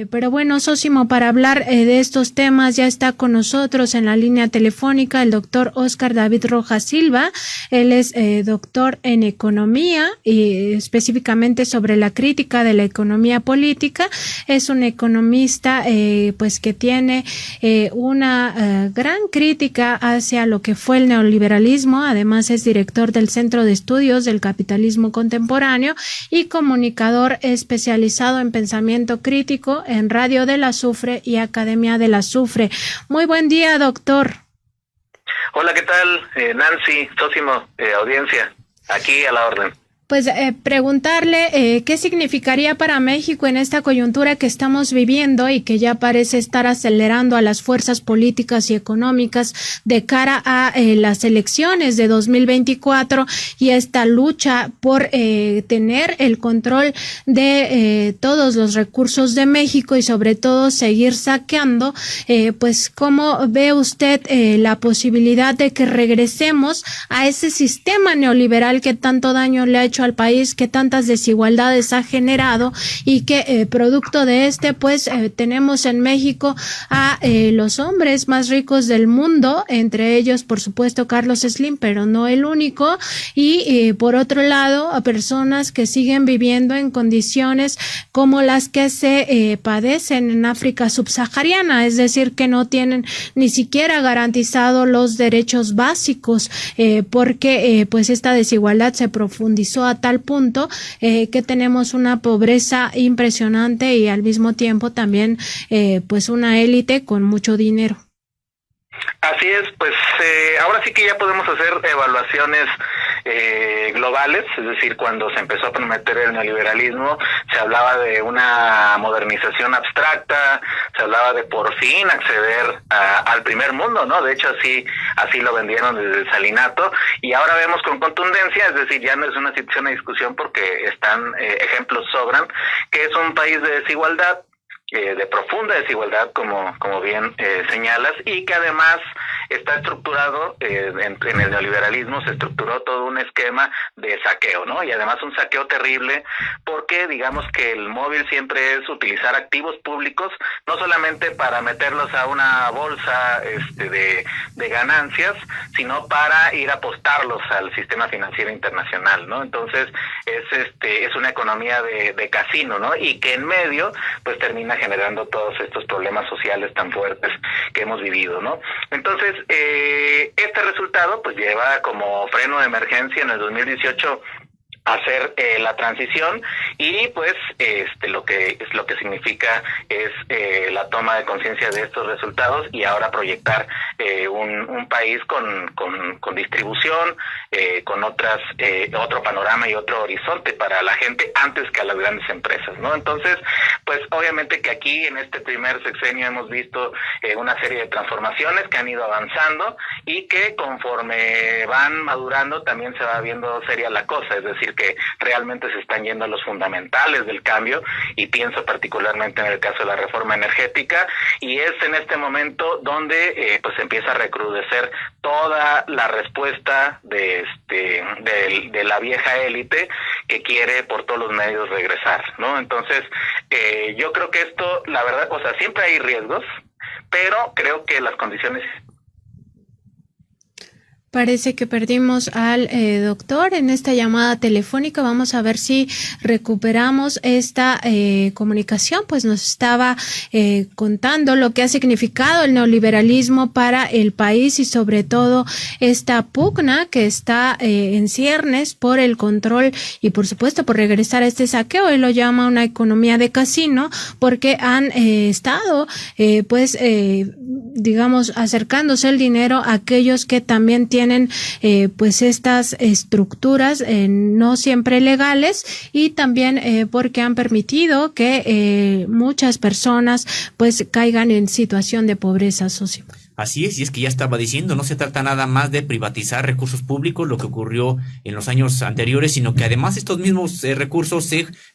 Pero bueno, Sósimo, para hablar de estos temas ya está con nosotros en la línea telefónica el doctor Óscar David Rojas Silva. Él es doctor en economía y específicamente sobre la crítica de la economía política. Es un economista pues que tiene una gran crítica hacia lo que fue el neoliberalismo. Además es director del Centro de Estudios del Capitalismo Contemporáneo y comunicador especializado en pensamiento crítico en Radio del Azufre y Academia del Azufre. Muy buen día, doctor. Hola, ¿qué tal? Nancy, Sósimo, audiencia, aquí a la orden. Pues preguntarle qué significaría para México en esta coyuntura que estamos viviendo y que ya parece estar acelerando a las fuerzas políticas y económicas de cara a las elecciones de 2024 y esta lucha por tener el control de todos los recursos de México y sobre todo seguir saqueando. Pues ¿cómo ve usted la posibilidad de que regresemos a ese sistema neoliberal que tanto daño le ha hecho al país, que tantas desigualdades ha generado y que producto de pues tenemos en México a los hombres más ricos del mundo, entre ellos por supuesto Carlos Slim, pero no el único, y por otro lado a personas que siguen viviendo en condiciones como las que se padecen en África subsahariana, es decir, que no tienen ni siquiera garantizado los derechos básicos, porque pues esta desigualdad se profundizó a tal punto que tenemos una pobreza impresionante y al mismo tiempo también pues una élite con mucho dinero. Así es, pues ahora sí que ya podemos hacer evaluaciones globales, es decir, cuando se empezó a prometer el neoliberalismo, se hablaba de una modernización abstracta, se hablaba de por fin acceder al primer mundo, ¿no? De hecho, así lo vendieron desde el salinato, y ahora vemos con contundencia, es decir, ya no es una discusión porque ejemplos sobran, que es un país de desigualdad, de profunda desigualdad, como bien señalas, y que además está estructurado en el neoliberalismo, se estructuró todo un esquema de saqueo, ¿no? Y además un saqueo terrible, porque digamos que el móvil siempre es utilizar activos públicos, no solamente para meterlos a una bolsa de ganancias, sino para ir a apostarlos al sistema financiero internacional, ¿no? Entonces es una economía de casino, ¿no? Y que en medio pues termina generando todos estos problemas sociales tan fuertes que hemos vivido, ¿no? Entonces, este resultado pues lleva como freno de emergencia en el 2018 hacer la transición, y pues lo que significa es la toma de conciencia de estos resultados y ahora proyectar un país con distribución, con otro panorama y otro horizonte para la gente antes que a las grandes empresas, ¿no? Entonces, pues obviamente que aquí en este primer sexenio hemos visto una serie de transformaciones que han ido avanzando y que conforme van madurando también se va viendo seria la cosa, es decir, que realmente se están yendo a los fundamentales del cambio, y pienso particularmente en el caso de la reforma energética, y es en este momento donde pues empieza a recrudecer toda la respuesta de la vieja élite que quiere por todos los medios regresar, ¿no? Entonces yo creo que esto, la verdad, o sea, siempre hay riesgos, pero creo que las condiciones... Parece que perdimos al doctor en esta llamada telefónica. Vamos a ver si recuperamos esta comunicación. Pues nos estaba contando lo que ha significado el neoliberalismo para el país y sobre todo esta pugna que está en ciernes por el control y por supuesto por regresar a este saqueo. Él lo llama una economía de casino porque han estado digamos acercándose el dinero a aquellos que también tienen pues estas estructuras no siempre legales, y también porque han permitido que muchas personas pues caigan en situación de pobreza social. Así es, y es que ya estaba diciendo, no se trata nada más de privatizar recursos públicos, lo que ocurrió en los años anteriores, sino que además estos mismos recursos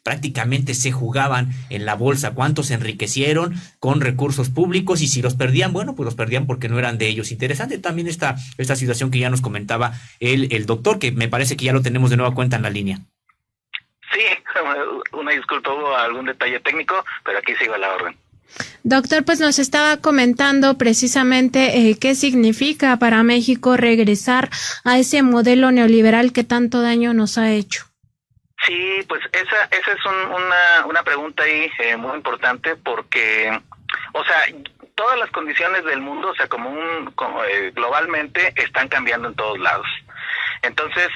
prácticamente se jugaban en la bolsa. ¿Cuántos se enriquecieron con recursos públicos? Y si los perdían, bueno, pues los perdían porque no eran de ellos. Interesante también esta situación que ya nos comentaba el doctor, que me parece que ya lo tenemos de nueva cuenta en la línea. Sí, una disculpa, hubo algún detalle técnico, pero aquí sigo a la orden. Doctor, pues nos estaba comentando precisamente qué significa para México regresar a ese modelo neoliberal que tanto daño nos ha hecho. Sí, pues esa es una pregunta ahí muy importante porque, o sea, todas las condiciones del mundo, o sea, globalmente están cambiando en todos lados. Entonces,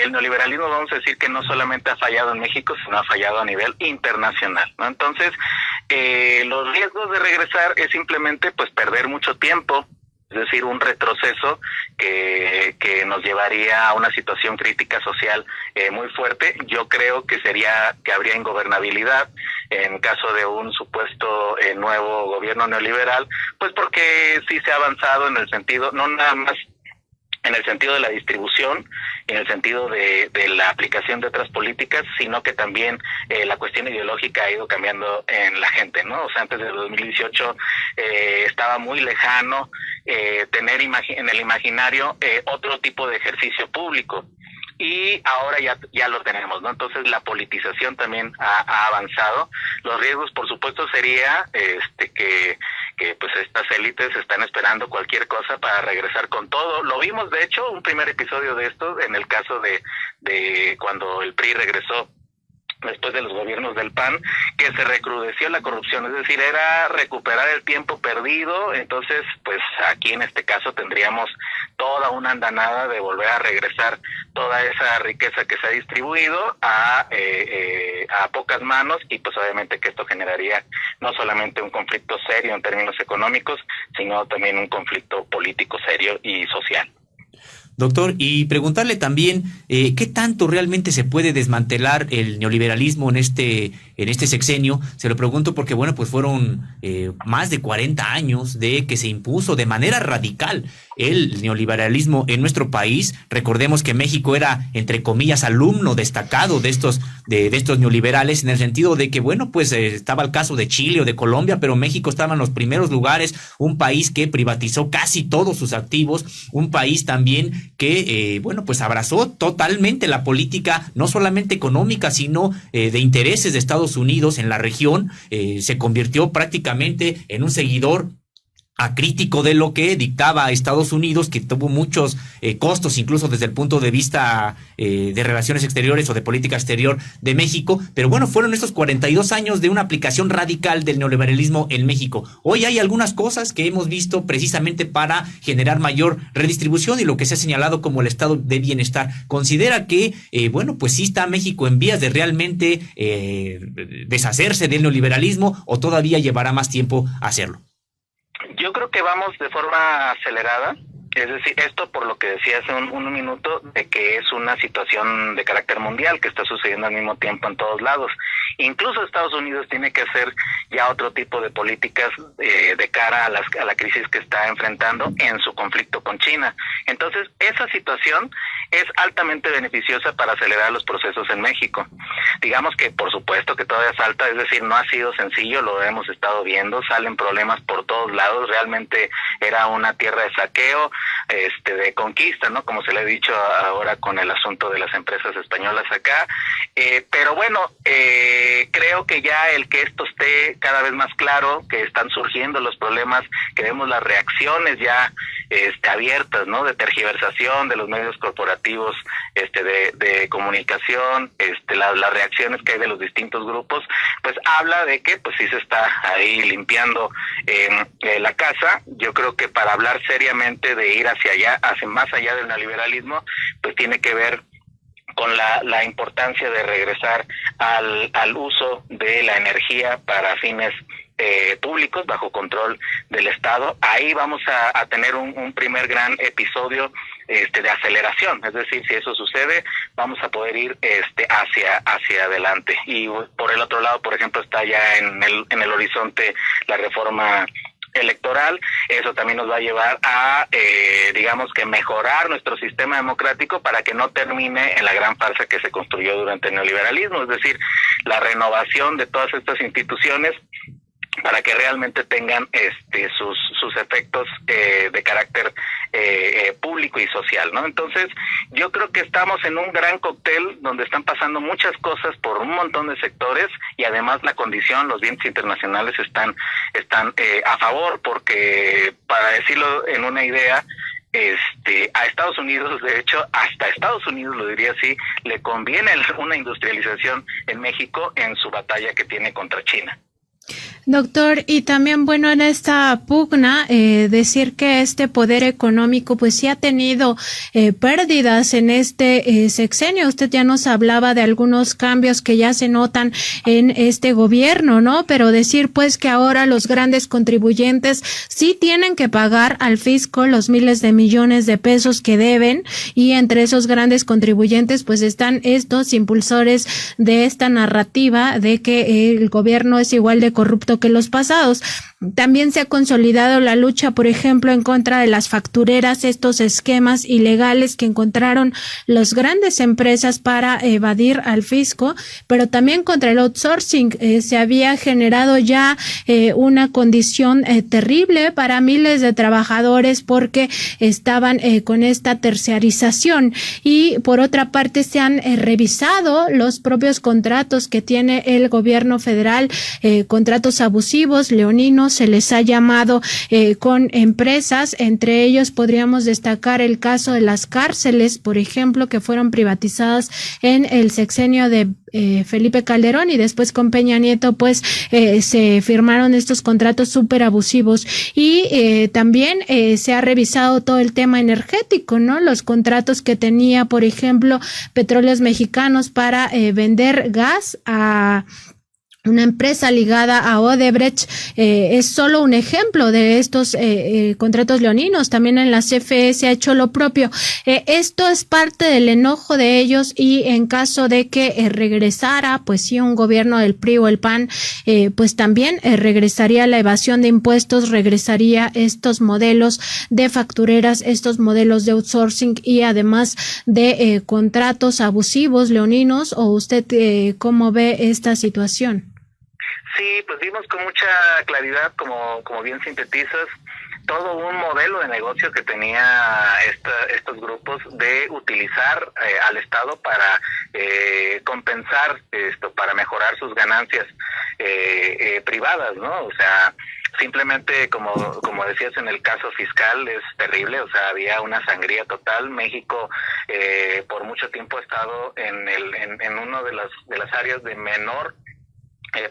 el neoliberalismo, vamos a decir que no solamente ha fallado en México, sino ha fallado a nivel internacional, ¿no? Entonces, los riesgos de regresar es simplemente, pues, perder mucho tiempo, es decir, un retroceso que nos llevaría a una situación crítica social muy fuerte. Yo creo que habría ingobernabilidad en caso de un supuesto nuevo gobierno neoliberal, pues porque sí se ha avanzado en el sentido, no nada más en el sentido de la distribución, en el sentido de la aplicación de otras políticas, sino que también la cuestión ideológica ha ido cambiando en la gente, ¿no? O sea, antes del 2018 estaba muy lejano tener en el imaginario otro tipo de ejercicio público. Y ahora ya lo tenemos, ¿no? Entonces la politización también ha avanzado. Los riesgos, por supuesto, sería que pues estas élites están esperando cualquier cosa para regresar con todo. Lo vimos, de hecho, un primer episodio de esto en el caso de cuando el PRI regresó después de los gobiernos del PAN, que se recrudeció la corrupción, es decir, era recuperar el tiempo perdido. Entonces, pues aquí en este caso tendríamos toda una andanada de volver a regresar toda esa riqueza que se ha distribuido a pocas manos, y pues obviamente que esto generaría no solamente un conflicto serio en términos económicos, sino también un conflicto político serio y social. Doctor, y preguntarle también qué tanto realmente se puede desmantelar el neoliberalismo en este sexenio. Se lo pregunto porque, bueno, pues fueron más de 40 años de que se impuso de manera radical el neoliberalismo en nuestro país. Recordemos que México era, entre comillas, alumno destacado de estos neoliberales, en el sentido de que, bueno, pues estaba el caso de Chile o de Colombia, pero México estaba en los primeros lugares, un país que privatizó casi todos sus activos, un país también que, bueno, pues abrazó totalmente la política, no solamente económica, sino de intereses de Estados Unidos en la región. Se convirtió prácticamente en un seguidor acrítico de lo que dictaba Estados Unidos, que tuvo muchos costos, incluso desde el punto de vista de relaciones exteriores o de política exterior de México. Pero bueno, fueron estos 42 años de una aplicación radical del neoliberalismo en México. Hoy hay algunas cosas que hemos visto precisamente para generar mayor redistribución y lo que se ha señalado como el estado de bienestar. ¿Considera que, bueno, pues sí está México en vías de realmente deshacerse del neoliberalismo, o todavía llevará más tiempo hacerlo? Yo creo que vamos de forma acelerada. Es decir, esto por lo que decía hace un minuto, de que es una situación de carácter mundial que está sucediendo al mismo tiempo en todos lados. Incluso Estados Unidos tiene que hacer ya otro tipo de políticas de cara a la crisis que está enfrentando en su conflicto con China. Entonces, esa situación es altamente beneficiosa para acelerar los procesos en México. Digamos que por supuesto que todavía falta, es decir, no ha sido sencillo, lo hemos estado viendo, salen problemas por todos lados. Realmente era una tierra de saqueo, de conquista, ¿no? Como se le ha dicho ahora con el asunto de las empresas españolas acá. Pero bueno, creo que ya el que esto esté cada vez más claro, que están surgiendo los problemas, que vemos las reacciones ya abiertas, ¿no? De tergiversación de los medios corporativos, de comunicación, las reacciones que hay de los distintos grupos, pues habla de que pues sí se está ahí limpiando la casa. Yo creo que para hablar seriamente de ir hacia allá, hacia más allá del neoliberalismo, pues tiene que ver con la importancia de regresar al uso de la energía para fines públicos bajo control del Estado. Ahí vamos a tener un primer gran episodio de aceleración. Es decir, si eso sucede, vamos a poder ir hacia adelante. Y por el otro lado, por ejemplo, está ya en el horizonte la reforma electoral. Eso también nos va a llevar a, digamos que mejorar nuestro sistema democrático para que no termine en la gran farsa que se construyó durante el neoliberalismo, es decir, la renovación de todas estas instituciones para que realmente tengan sus efectos de carácter público y social, ¿no? Entonces, yo creo que estamos en un gran cóctel donde están pasando muchas cosas por un montón de sectores y además la condición, los vientos internacionales están a favor, porque para decirlo en una idea, a Estados Unidos, de hecho, hasta Estados Unidos, lo diría así, le conviene una industrialización en México en su batalla que tiene contra China. Doctor, y también, bueno, en esta pugna, decir que este poder económico, pues sí ha tenido pérdidas en este sexenio. Usted ya nos hablaba de algunos cambios que ya se notan en este gobierno, ¿no? Pero decir, pues, que ahora los grandes contribuyentes sí tienen que pagar al fisco los miles de millones de pesos que deben, y entre esos grandes contribuyentes, pues, están estos impulsores de esta narrativa de que el gobierno es igual de corrupto que los pasados. También se ha consolidado la lucha, por ejemplo, en contra de las factureras, estos esquemas ilegales que encontraron las grandes empresas para evadir al fisco, pero también contra el outsourcing. Se había generado ya una condición terrible para miles de trabajadores porque estaban con esta terciarización, y por otra parte se han revisado los propios contratos que tiene el gobierno federal, contratos abusivos, leoninos, se les ha llamado, con empresas. Entre ellos podríamos destacar el caso de las cárceles, por ejemplo, que fueron privatizadas en el sexenio de Felipe Calderón, y después con Peña Nieto, pues se firmaron estos contratos súper abusivos. Y también se ha revisado todo el tema energético, ¿no? Los contratos que tenía, por ejemplo, Petróleos Mexicanos para vender gas a una empresa ligada a Odebrecht, es solo un ejemplo de estos contratos leoninos. También en la CFE se ha hecho lo propio. Esto es parte del enojo de ellos, y en caso de que regresara, pues sí, un gobierno del PRI o el PAN, pues también regresaría la evasión de impuestos, regresaría estos modelos de factureras, estos modelos de outsourcing, y además de contratos abusivos leoninos. ¿O usted cómo ve esta situación? Sí, pues vimos con mucha claridad, como bien sintetizas, todo un modelo de negocio que tenía estos grupos de utilizar al Estado para compensar para mejorar sus ganancias privadas, ¿no? O sea, simplemente como decías en el caso fiscal, es terrible. O sea, había una sangría total. México por mucho tiempo ha estado en uno de las áreas de menor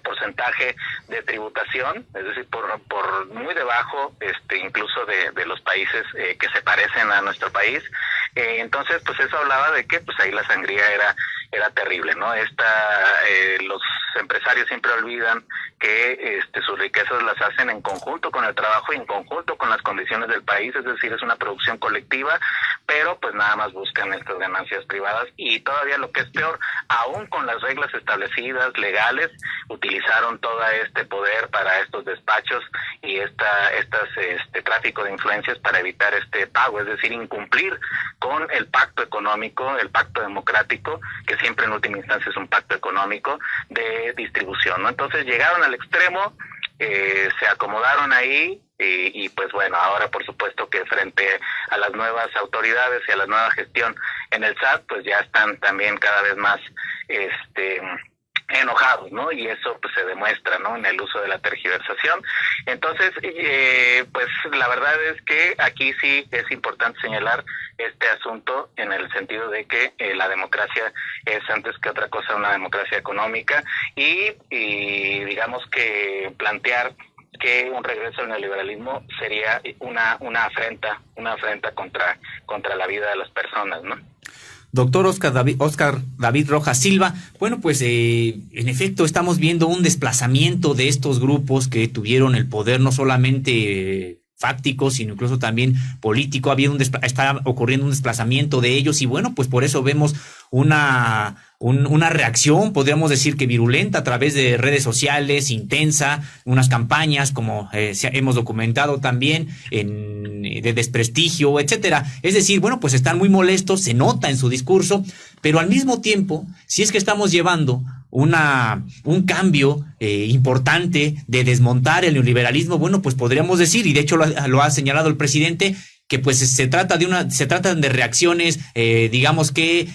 porcentaje de tributación, es decir, por muy debajo incluso de los países que se parecen a nuestro país. Entonces, pues eso hablaba de que pues ahí la sangría era terrible, ¿no? Los empresarios siempre olvidan que sus riquezas las hacen en conjunto con el trabajo y en conjunto con las condiciones del país, es decir, es una producción colectiva, pero pues nada más buscan estas ganancias privadas. Y todavía lo que es peor, aún con las reglas establecidas, legales, utilizaron todo este poder para estos despachos y tráfico de influencias para evitar este pago, es decir, incumplir con el pacto económico, el pacto democrático, que siempre en última instancia es un pacto económico de distribución, ¿no? Entonces llegaron al extremo, se acomodaron ahí, y pues bueno, ahora por supuesto que frente a las nuevas autoridades y a la nueva gestión en el SAT, pues ya están también cada vez más enojados, ¿no? Y eso pues se demuestra, ¿no?, en el uso de la tergiversación. Entonces, pues la verdad es que aquí sí es importante señalar este asunto en el sentido de que la democracia es antes que otra cosa una democracia económica, y digamos que plantear que un regreso al neoliberalismo sería una afrenta contra la vida de las personas, ¿no? Doctor Oscar David Rojas Silva, bueno, pues en efecto estamos viendo un desplazamiento de estos grupos que tuvieron el poder no solamente fáctico, sino incluso también político. Está ocurriendo un desplazamiento de ellos, y bueno, pues por eso vemos una reacción, podríamos decir que virulenta, a través de redes sociales, intensa, unas campañas como hemos documentado también de desprestigio, etcétera. Es decir, bueno, pues están muy molestos, se nota en su discurso, pero al mismo tiempo, si es que estamos llevando un cambio importante de desmontar el neoliberalismo, bueno, pues podríamos decir, y de hecho lo ha señalado el presidente, que pues se tratan de reacciones, digamos que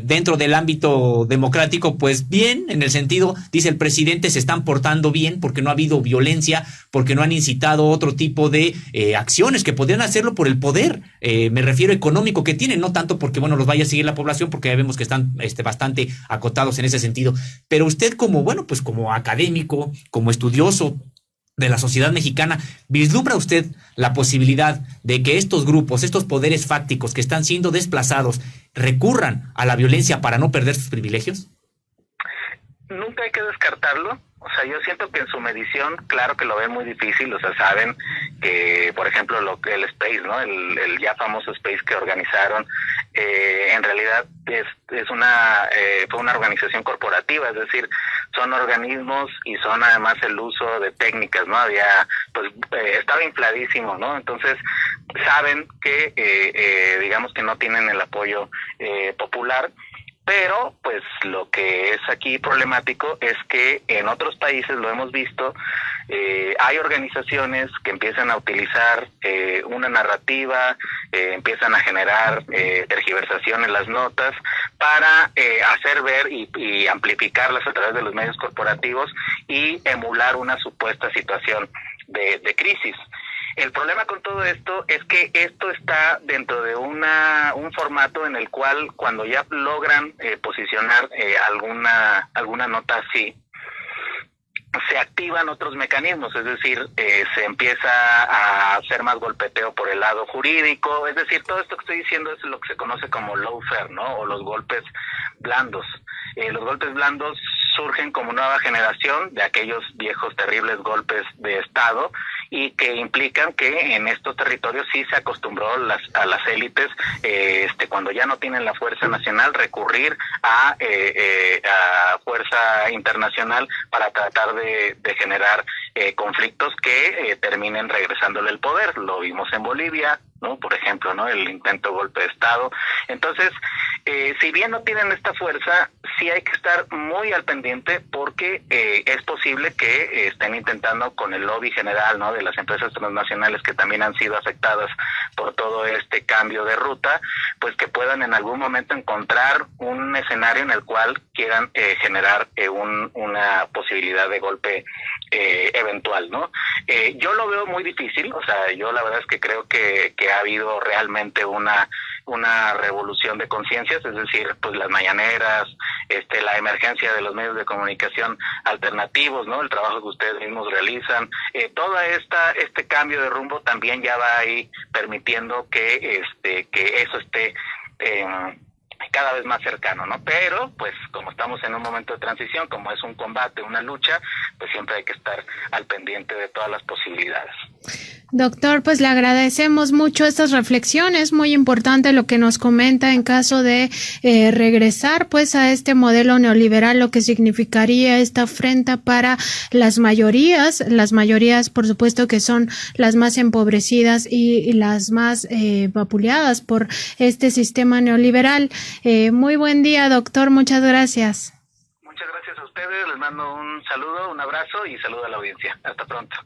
dentro del ámbito democrático, pues bien, en el sentido, dice el presidente, se están portando bien porque no ha habido violencia, porque no han incitado otro tipo de acciones que podrían hacerlo por el poder, me refiero económico que tienen, no tanto porque, bueno, los vaya a seguir la población, porque ya vemos que están bastante acotados en ese sentido. Pero usted como, bueno, pues como académico, como estudioso de la sociedad mexicana, ¿vislumbra usted la posibilidad de que estos grupos, estos poderes fácticos que están siendo desplazados, recurran a la violencia para no perder sus privilegios? Nunca hay que descartarlo. O sea, yo siento que en su medición, claro que lo ven muy difícil. O sea, saben que, por ejemplo, el Space, ¿no? El ya famoso Space que organizaron, en realidad fue una organización corporativa, es decir, son organismos y son además el uso de técnicas, ¿no? Estaba infladísimo, ¿no? Entonces, saben que, digamos que no tienen el apoyo popular. Pero, pues, lo que es aquí problemático es que en otros países, lo hemos visto, hay organizaciones que empiezan a utilizar una narrativa, empiezan a generar tergiversación en las notas para hacer ver y amplificarlas a través de los medios corporativos y emular una supuesta situación de crisis. El problema con todo esto es que esto está dentro de un formato en el cual cuando ya logran posicionar alguna nota así, se activan otros mecanismos, es decir, se empieza a hacer más golpeteo por el lado jurídico, es decir, todo esto que estoy diciendo es lo que se conoce como lawfare, ¿no? O los golpes blandos. Los golpes blandos surgen como nueva generación de aquellos viejos terribles golpes de Estado y que implican que en estos territorios sí se acostumbró a las élites, cuando ya no tienen la fuerza nacional, recurrir a fuerza internacional para tratar de generar conflictos que terminen regresándole el poder. Lo vimos en Bolivia, ¿no? Por ejemplo, ¿no? El intento de golpe de Estado. Entonces, si bien no tienen esta fuerza, sí hay que estar muy al pendiente porque es posible que estén intentando con el lobby general, ¿no? De las empresas transnacionales que también han sido afectadas por todo este cambio de ruta, pues que puedan en algún momento encontrar un escenario en el cual quieran generar una posibilidad de golpe eventual, ¿no? Yo lo veo muy difícil, o sea, yo la verdad es que creo que ha habido realmente una revolución de conciencias, es decir, pues las mañaneras, la emergencia de los medios de comunicación alternativos, ¿no? El trabajo que ustedes mismos realizan, toda este cambio de rumbo también ya va ahí permitiendo que eso esté cada vez más cercano, ¿no? Pero, pues, como estamos en un momento de transición, como es un combate, una lucha, pues siempre hay que estar al pendiente de todas las posibilidades. Doctor, pues le agradecemos mucho estas reflexiones, muy importante lo que nos comenta en caso de regresar pues a este modelo neoliberal, lo que significaría esta afrenta para las mayorías por supuesto que son las más empobrecidas y las más vapuleadas por este sistema neoliberal. Muy buen día, doctor, muchas gracias. Muchas gracias a ustedes, les mando un saludo, un abrazo y saludo a la audiencia. Hasta pronto.